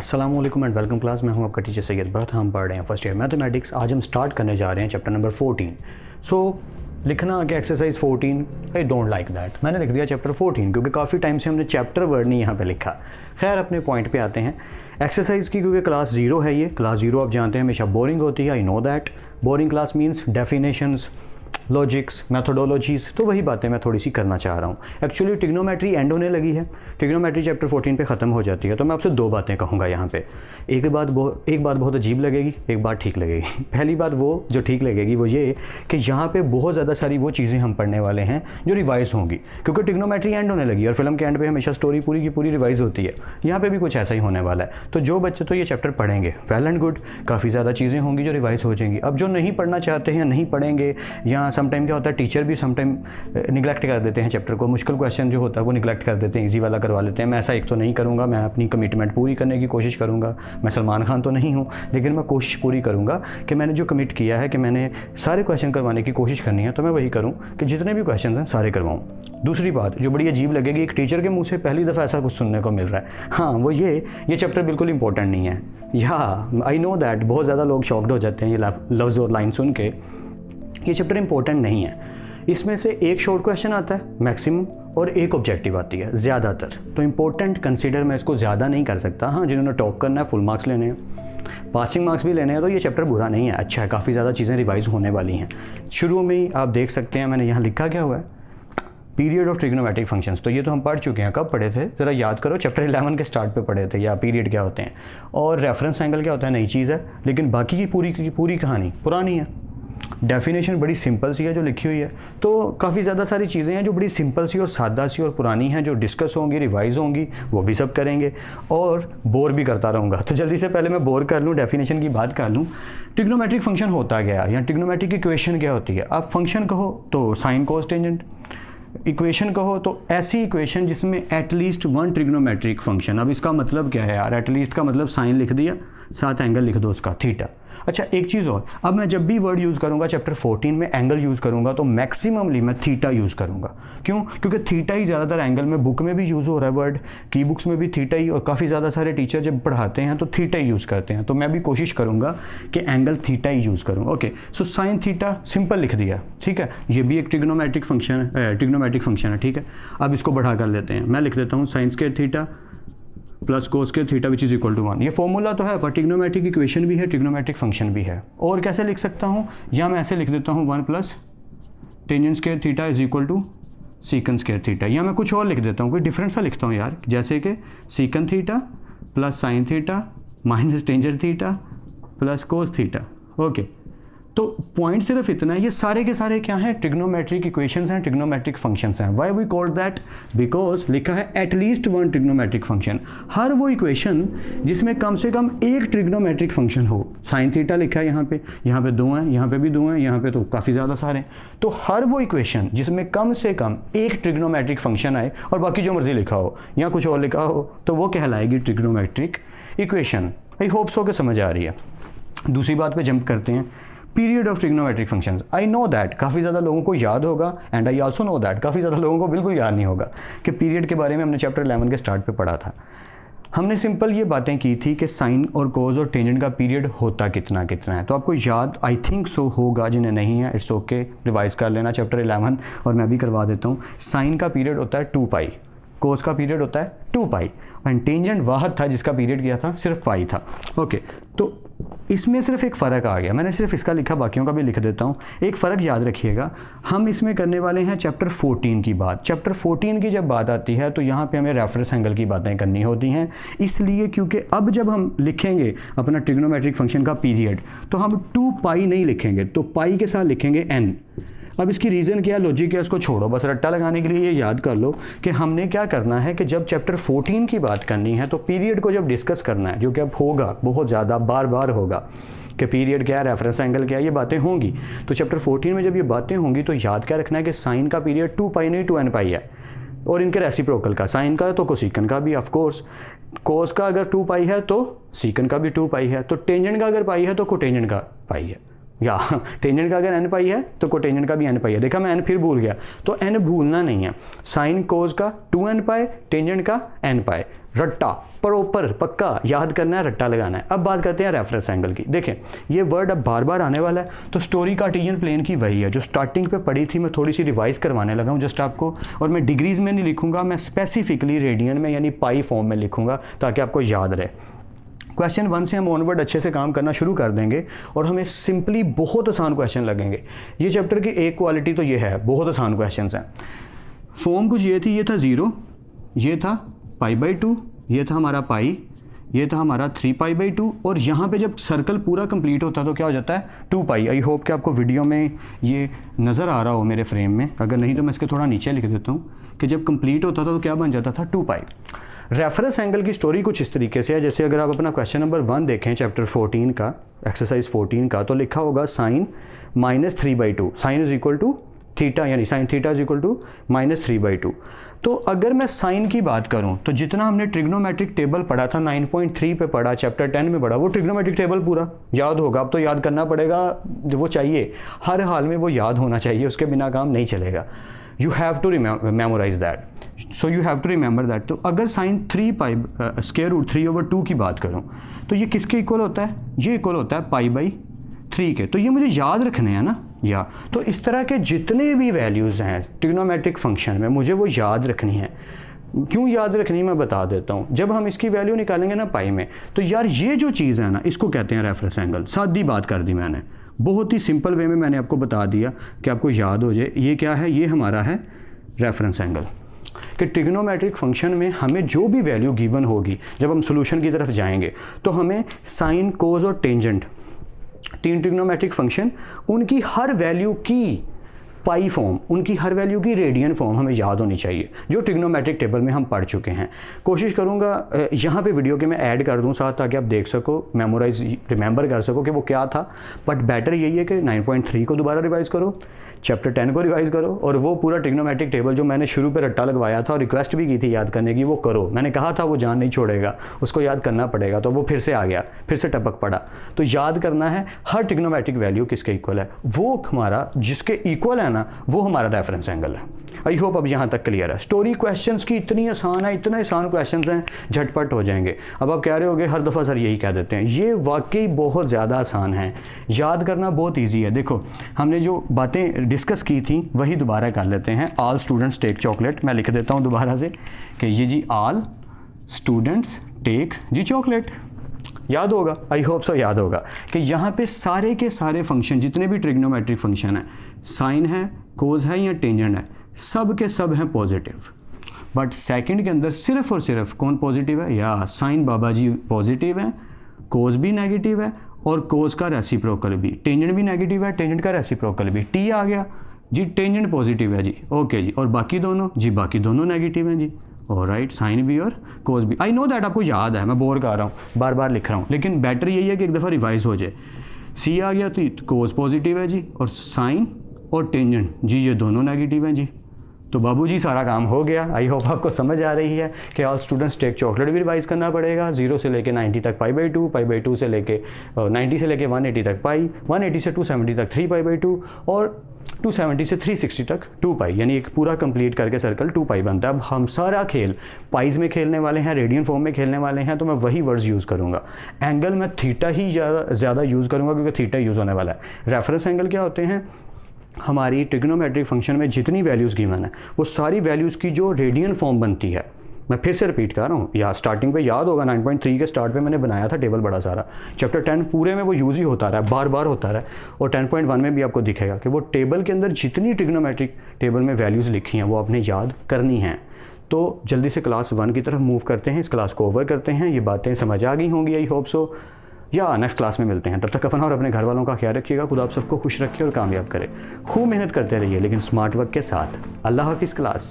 अस्सलाम वालेकुम and welcome class. मैं हूं आपका टीचर सैयद बरत। हम पढ़ रहे हैं फर्स्ट ईयर मैथमेटिक्स। आज हम स्टार्ट करने जा रहे हैं चैप्टर नंबर 14। लिखना आगे exercise 14। I don't like that. मैंने लिख दिया चैप्टर 14 क्योंकि काफ़ी टाइम से हमने चैप्टर वर्ड नहीं यहाँ पे लिखा। खैर अपने पॉइंट पे आते हैं एक्सरसाइज की, क्योंकि क्लास 0 है ये। क्लास 0 आप जानते हैं हमेशा बोरिंग होती है। I know that. Boring class means definitions, logics, methodologies, तो वही बातें मैं थोड़ी सी करना चाह रहा हूँ। एक्चुअली ट्रिग्नोमेट्री एंड होने लगी है। ट्रिग्नोमेट्री चैप्टर 14 पे ख़त्म हो जाती है। तो मैं आपसे दो बातें कहूँगा यहाँ पे। एक बात बहुत अजीब लगेगी, एक बात ठीक लगेगी। पहली बात वो जो ठीक लगेगी वो ये कि यहाँ पे बहुत ज़्यादा सारी वो चीज़ें हम पढ़ने वाले हैं जो रिवाइज़ होंगी, क्योंकि ट्रिग्नोमेट्री एंड होने लगी और फिल्म के एंड पे हमेशा स्टोरी पूरी की पूरी रिवाइज़ होती है। यहाँ पे भी कुछ ऐसा ही होने वाला है। तो जो बच्चे तो ये चैप्टर पढ़ेंगे वेल एंड गुड, काफ़ी ज़्यादा चीज़ें होंगी जो रिवाइज़ हो जाएंगी। अब जो नहीं पढ़ना चाहते हैं नहीं पढ़ेंगे, या समटाइम क्या होता है टीचर भी समटाइम निगलेक्ट कर देते हैं चैप्टर को। मुश्किल क्वेश्चन जो होता है वो निगलेक्ट कर देते हैं, इजी वाला करवा लेते हैं। मैं ऐसा एक तो नहीं करूँगा, मैं अपनी कमिटमेंट पूरी करने की कोशिश करूँगा। मैं सलमान खान तो नहीं हूँ, लेकिन मैं कोशिश पूरी करूँगा कि मैंने जो कमिट किया है कि मैंने सारे क्वेश्चन करवाने की कोशिश करनी है, तो मैं वही करूँ कि जितने भी क्वेश्चन हैं सारे करवाऊँ। दूसरी बात जो बड़ी अजीब लगेगी, एक टीचर के मुँह से पहली दफ़ा ऐसा कुछ सुनने को मिल रहा है, हाँ वो ये चैप्टर बिल्कुल इंपॉर्टेंट नहीं है। या आई नो दैट बहुत ज़्यादा लोग शॉक्ड हो जाते हैं ये लफ्ज़ और लाइन सुन के। ये चैप्टर इंपॉर्टेंट नहीं है। इसमें से एक शॉर्ट क्वेश्चन आता है मैक्सिमम और एक ऑब्जेक्टिव आती है ज़्यादातर। तो इंपॉर्टेंट कंसीडर मैं इसको ज़्यादा नहीं कर सकता। हाँ, जिन्होंने टॉप करना है, फुल मार्क्स लेने हैं, पासिंग मार्क्स भी लेने हैं, तो ये चैप्टर बुरा नहीं है, अच्छा है। काफ़ी ज़्यादा चीज़ें रिवाइज होने वाली हैं। शुरू में ही आप देख सकते हैं मैंने यहाँ लिखा क्या हुआ है, पीरियड ऑफ ट्रिग्नोमेट्रिक फंक्शंस। तो ये तो हम पढ़ चुके हैं। कब पढ़े थे ज़रा याद करो, चैप्टर 11 के स्टार्ट पे पढ़े थे। या पीरियड क्या होते हैं और रेफरेंस एंगल क्या होता है, नई चीज़ है, लेकिन बाकी की पूरी कहानी पुरानी है। डेफिनेशन बड़ी सिंपल सी है जो लिखी हुई है। तो काफ़ी ज़्यादा सारी चीज़ें हैं जो बड़ी सिंपल सी और सादा सी और पुरानी हैं, जो डिस्कस होंगी, रिवाइज होंगी, वो भी सब करेंगे और बोर भी करता रहूँगा। तो जल्दी से पहले मैं बोर कर लूँ, डेफिनेशन की बात कर लूँ। ट्रिग्नोमेट्रिक फंक्शन होता गया या ट्रिग्नोमेट्रिक इक्वेशन क्या होती है। आप फंक्शन कहो तो साइन कोस टेंजेंट, इक्वेशन कहो तो ऐसी इक्वेशन जिसमें एटलीस्ट वन ट्रिग्नोमेट्रिक फंक्शन। अब इसका मतलब क्या है यार, एटलीस्ट का मतलब साइन लिख दिया, साथ एंगल लिख दो उसका थीटा। अच्छा एक चीज़ और, अब मैं जब भी वर्ड यूज़ करूँगा चैप्टर 14 में एंगल यूज़ करूँगा तो मैक्सिममली मैं थीटा यूज़ करूँगा। क्यों? क्योंकि थीटा ही ज़्यादातर एंगल में, बुक में भी यूज़ हो रहा है वर्ड, की बुक्स में भी थीटा ही, और काफ़ी ज़्यादा सारे टीचर जब पढ़ाते हैं तो थीटा ही यूज़ करते हैं। तो मैं भी कोशिश करूँगा कि एंगल थीटा ही यूज़ करूँ। Okay, so sine theta simple लिख दिया, ठीक है। ये भी एक ट्रिग्नोमेट्रिक फंक्शन है, ठीक है। अब इसको बढ़ा कर लेते हैं, मैं लिख देता हूँ sine square theta plus cos square theta which is equal to 1। ये फॉर्मूला तो है पर ट्रिग्नोमेट्रिक इक्वेशन भी है, ट्रिग्नोमेट्रिक फंक्शन भी है। और कैसे लिख सकता हूँ, या मैं ऐसे लिख देता हूँ 1 plus tangent square theta is equal to secant square theta. या मैं कुछ और लिख देता हूँ, कोई डिफरेंट सा लिखता हूँ यार, जैसे कि secant theta plus sine theta minus tangent theta plus cos theta. Okay, तो पॉइंट सिर्फ इतना है, ये सारे के सारे क्या हैं, ट्रिग्नोमेट्रिक इक्वेशंस हैं, ट्रिग्नोमेट्रिक फंक्शंस हैं। Why we called that, because लिखा है एटलीस्ट वन ट्रिग्नोमेट्रिक फंक्शन। हर वो इक्वेशन जिसमें कम से कम एक ट्रिग्नोमेट्रिक फंक्शन हो। साइन थीटा लिखा है यहाँ पे 2 हैं, यहाँ पे भी 2 हैं, यहाँ पे तो काफ़ी ज़्यादा सारे हैं। तो हर वो इक्वेशन जिसमें कम से कम एक ट्रिग्नोमेट्रिक फंक्शन आए और बाकी जो मर्जी लिखा हो या कुछ और लिखा हो, तो वो कहलाएगी trigonometric equation. I hope so के समझ आ रही है। दूसरी बात पे जंप करते हैं, period of trigonometric functions. I know that काफ़ी ज़्यादा लोगों को याद होगा and I also know that काफ़ी ज़्यादा लोगों को बिल्कुल याद नहीं होगा कि पीरियड के बारे में हमने चैप्टर 11 के स्टार्ट पे पढ़ा था। हमने सिंपल ये बातें की थी कि साइन और कोस और टेंजेंट का पीरियड होता कितना है। तो आपको याद आई थिंक सो होगा, जिन्हें नहीं है इट्स ओके, रिवाइज कर लेना चैप्टर 11 और मैं भी करवा देता हूँ। साइन का पीरियड होता है 2 पाई, कोस का पीरियड होता है 2 पाई एंड टेंजेंट वाहद था जिसका पीरियड किया था सिर्फ पाई था। ओके, तो इसमें सिर्फ एक फ़र्क आ गया, मैंने सिर्फ इसका लिखा, बाकियों का भी लिख देता हूँ। एक फ़र्क याद रखिएगा, हम इसमें करने वाले हैं चैप्टर 14 की बात। चैप्टर 14 की जब बात आती है तो यहाँ पे हमें रेफरेंस एंगल की बातें करनी होती हैं, इसलिए क्योंकि अब जब हम लिखेंगे अपना ट्रिग्नोमेट्रिक फंक्शन का पीरियड तो हम 2 पाई नहीं लिखेंगे, तो पाई के साथ लिखेंगे n। अब इसकी रीज़न क्या है, लॉजिक है, उसको छोड़ो, बस रट्टा लगाने के लिए ये याद कर लो कि हमने क्या करना है कि जब चैप्टर 14 की बात करनी है तो पीरियड को जब डिस्कस करना है, जो कि अब होगा बहुत ज़्यादा, बार बार होगा कि पीरियड क्या है, रेफरेंस एंगल क्या है, ये बातें होंगी। तो चैप्टर 14 में जब ये बातें होंगी तो याद क्या रखना है कि साइन का पीरियड 2 पाई नहीं 2n पाई है, और इनके रेसिप्रोकल का, साइन का तो कोसिकन का भी, ऑफकोर्स कोस का अगर 2 पाई है तो सीकन का भी 2 पाई है, तो टेंजेंट का अगर पाई है तो कोटेंजेंट का पाई है, या टेंजेंट का अगर n पाई है तो कोटेंजेंट का भी n पाई है। देखा मैं n फिर भूल गया, तो n भूलना नहीं है। साइन कोस का 2n पाई, टेंजेंट का n पाई, रट्टा प्रॉपर पक्का याद करना है, रट्टा लगाना है। अब बात करते हैं रेफरेंस एंगल की। देखें ये वर्ड अब बार बार आने वाला है, तो स्टोरी कार्टेशियन प्लेन की वही है जो स्टार्टिंग पे पढ़ी थी, मैं थोड़ी सी रिवाइज करवाने लगा हूँ जस्ट आपको। और मैं डिग्रीज में नहीं लिखूंगा, मैं स्पेसिफिकली रेडियन में यानी पाई फॉर्म में लिखूंगा ताकि आपको याद रहे। क्वेश्चन 1 से हम ऑनवर्ड अच्छे से काम करना शुरू कर देंगे और हमें सिंपली बहुत आसान क्वेश्चन लगेंगे। ये चैप्टर की एक क्वालिटी तो ये है, बहुत आसान क्वेश्चन हैं। फॉर्म कुछ ये थी, ये था 0, ये था π/2, ये था हमारा पाई, ये था हमारा 3π/2 और यहाँ पे जब सर्कल पूरा कंप्लीट होता है तो क्या हो जाता है 2π। आई होप कि आपको वीडियो में ये नज़र आ रहा हो मेरे फ्रेम में, अगर नहीं तो मैं इसके थोड़ा नीचे लिख देता हूँ कि जब कंप्लीट होता था तो क्या बन जाता था 2π। रेफरेंस एंगल की स्टोरी कुछ इस तरीके से है, जैसे अगर आप अपना क्वेश्चन नंबर 1 देखें चैप्टर 14 का, एक्सरसाइज 14 का, तो लिखा होगा sine -3/2, sine is equal to theta, यानी sine theta is equal to -3/2। तो अगर मैं साइन की बात करूं तो जितना हमने ट्रिग्नोमेट्रिक टेबल पढ़ा था 9.3 पे पढ़ा, चैप्टर 10 में पढ़ा, वो ट्रिग्नोमेट्रिक टेबल पूरा याद होगा। अब तो याद करना पड़ेगा, वो चाहिए हर हाल में, वो याद होना चाहिए, उसके बिना काम नहीं चलेगा। You have to memorise that, so you have to remember that. तो अगर साइन 3π स्क्वायर रूट 3/2 की बात करूं तो ये किसके इक्वल होता है, ये इक्वल होता है π/3 के। तो ये मुझे याद रखने हैं ना, या तो इस तरह के जितने भी वैल्यूज़ हैं ट्रिग्नोमेट्रिक फंक्शन में मुझे वो याद रखनी है। क्यों याद रखनी मैं बता देता हूँ। जब हम इसकी वैल्यू निकालेंगे ना पाई में, तो यार ये जो चीज़ है ना, इसको कहते हैं रेफरेंस एंगल। सादी बात कर दी मैंने, बहुत ही सिंपल वे में मैंने आपको बता दिया कि आपको याद हो जाए। ये क्या है, ये हमारा है रेफरेंस एंगल। कि ट्रिग्नोमेट्रिक फंक्शन में हमें जो भी वैल्यू गिवन होगी, जब हम सोल्यूशन की तरफ जाएंगे तो हमें साइन, कोस और टेंजेंट, 3 ट्रिग्नोमेट्रिक फंक्शन, उनकी हर वैल्यू की पाई फॉर्म, उनकी हर वैल्यू की रेडियन फॉर्म हमें याद होनी चाहिए, जो ट्रिग्नोमेट्रिक टेबल में हम पढ़ चुके हैं। कोशिश करूंगा यहाँ पे वीडियो के मैं ऐड कर दूँ साथ, ताकि आप देख सको, मेमोराइज, रिमेंबर कर सको कि वो क्या था। बट बेटर यही है कि 9.3 को दोबारा रिवाइज करो, चैप्टर 10 को रिवाइज करो, और वो पूरा ट्रिग्नोमेट्रिक टेबल जो मैंने शुरू पे रट्टा लगवाया था और रिक्वेस्ट भी की थी याद करने की, वो करो। मैंने कहा था वो जान नहीं छोड़ेगा, उसको याद करना पड़ेगा, तो वो फिर से आ गया, फिर से टपक पड़ा। तो याद करना है हर ट्रिग्नोमेट्रिक वैल्यू किसके इक्वल है, वो हमारा जिसके इक्वल है ना, वो हमारा रेफरेंस एंगल है। आई होप अब यहाँ तक क्लियर है। स्टोरी क्वेश्चंस की इतनी आसान है, इतने आसान क्वेश्चंस हैं, झटपट हो जाएंगे। अब आप कह रहे होगे हर दफ़ा सर यही कह देते हैं, ये वाकई बहुत ज़्यादा आसान है, याद करना बहुत ईजी है। देखो हमने जो बातें डिस्कस की थी वही दोबारा कर लेते हैं। ऑल स्टूडेंट्स टेक चॉकलेट, मैं लिख देता हूँ दोबारा से कि ये जी ऑल स्टूडेंट्स टेक जी चॉकलेट। याद होगा, आई होप सो याद होगा कि यहाँ पे सारे के सारे फंक्शन, जितने भी ट्रिग्नोमेट्रिक फंक्शन है, साइन है, कोस है या टेंजेंट है, सब के सब हैं पॉजिटिव। बट सेकंड के अंदर सिर्फ और सिर्फ कौन पॉजिटिव है, या साइन बाबा जी पॉजिटिव है, कोस भी नेगेटिव है, और कोस का रेसिप्रोकल भी, टेंजेंट भी नेगेटिव है, टेंजेंट का रेसिप्रोकल भी। टी आ गया जी, टेंजेंट पॉजिटिव है जी, ओके जी, और बाकी दोनों जी, बाकी दोनों नेगेटिव हैं जी। ऑलराइट, साइन भी और कोस भी। आई नो दैट आपको याद है, मैं बोर कर रहा हूँ, बार बार लिख रहा हूँ, लेकिन बेटर यही है कि एक दफ़ा रिवाइज हो जाए। सी आ गया तो कोस पॉजिटिव है जी, और साइन और टेंजेंट जी ये दोनों नेगेटिव हैं जी। तो बाबूजी सारा काम हो गया। आई होप आपको समझ आ रही है कि ऑल स्टूडेंट्स टेक चॉकलेट भी रिवाइज करना पड़ेगा। 0 से लेके 90 तक π/2, π/2 से लेके 90 से लेके 180 तक पाई, 180 से 270 तक 3π/2, और 270 से 360 तक 2π, यानी एक पूरा कंप्लीट करके सर्कल 2π बनता है। अब हम सारा खेल पाइज में खेलने वाले हैं, रेडियन फॉर्म में खेलने वाले हैं, तो मैं वही वर्ड्स यूज़ करूँगा। एंगल मैं थीटा ही ज़्यादा यूज़ करूँगा क्योंकि थीटा यूज़ होने वाला है। रेफरेंस एंगल क्या होते हैं, हमारी ट्रिग्नोमेट्रिक फंक्शन में जितनी वैल्यूज़ गिवन है वो सारी वैल्यूज़ की जो रेडियन फॉर्म बनती है। मैं फिर से रिपीट कर रहा हूँ, या स्टार्टिंग पे याद होगा 9.3 के स्टार्ट पे मैंने बनाया था टेबल बड़ा सारा। चैप्टर 10 पूरे में वो यूज़ ही होता रहा है, बार बार होता रहा है, और 10.1 में भी आपको दिखेगा कि वो टेबल के अंदर जितनी ट्रिग्नोमेट्रिक टेबल में वैल्यूज़ लिखी हैं वो आपने याद करनी हैं। तो जल्दी से क्लास 1 की तरफ मूव करते हैं, इस क्लास को ओवर करते हैं। ये बातें समझ आ गई होंगी, आई होप सो, या नेक्स्ट क्लास में मिलते हैं। तब तक अपना और अपने घर वालों का ख्याल रखिएगा। खुदा आप सबको खुश रखे और कामयाब करे। खूब मेहनत करते रहिए लेकिन स्मार्ट वर्क के साथ। अल्लाह हाफिज़ क्लास।